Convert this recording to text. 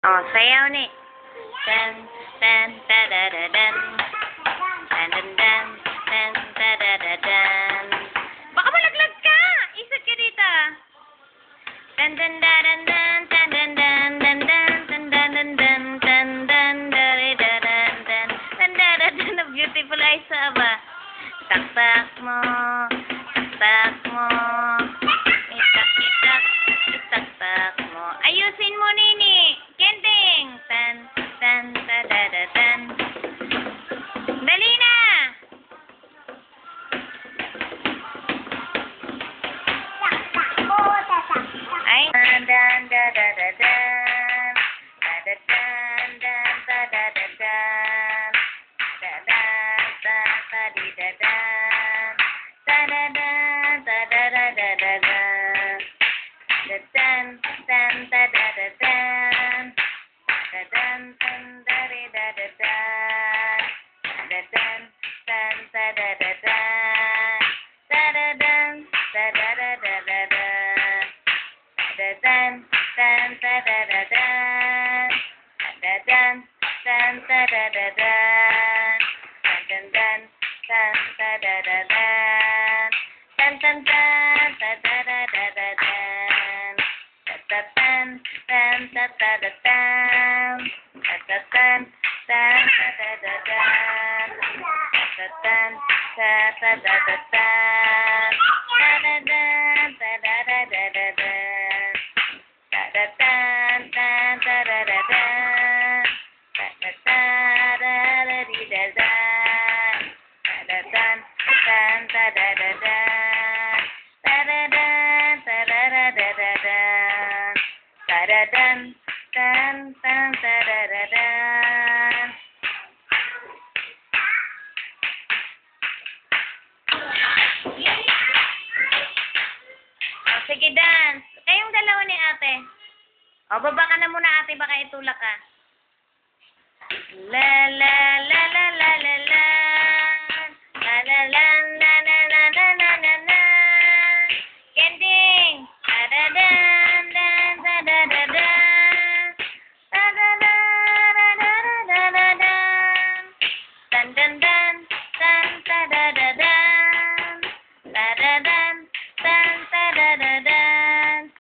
Oh, sayaw ni. Tan tan ta da da dan. Tan dan dan tan ta da da dan. Baka malaglag ka. Isad ka dito. Tan dan da dan dan tan dan dan dan dan tan dan dan dan tan dan da da dan dan tan da da dan. Beautiful eyes ba? Taktak mo. Taktak mo. Itak-itak. Itak-tak mo. Ayusin mo, Nini. Kending. Tan, tan, ta, da, da, tan. Dali na! Ay, dan, dan, da, da, da, dan. Da, da, dan, dan, ta, da, da, dan. Da, dan, ta, ta, di, da, dan. Ta, da, dan, ta, da, da, da, da, dan. Da, dan, dan, ta, da, da, dan. Da, dan, dan, da, di, da, da, dan. Da, dan, dan, ta, da, da, dan. Da, da, dan, da, da, da, da, da, dan. Da, dan, dan, ta, da, da, dan. Da, dan, dan, ta, da, da, dan. Dan, dan, dan, ta, da, da, dan. Dan, dan, dan, ta, da, da, da, da, dan. Da, dan, dan, ta, da, da, dan. Da, dan, dan, ta, da, da, dan. Da, dan, ta, ta, da, da, dan. Da, da, dan, ta, da, da, da, da, dan. Da, da, dan, dan, ta, da, da, dan. Da, da, da, da, da, di, da, dan. Da, da, dan, dan, ta, da, da, dan. Da, da, dan, ta, da, da, da, da, dan. Da, da, dan, dan, dan, ta, da, da, dan. O, sige, dance. Kayong dalawa ni ate. O, baba ka na muna ate, baka itulak ka. La, la, la.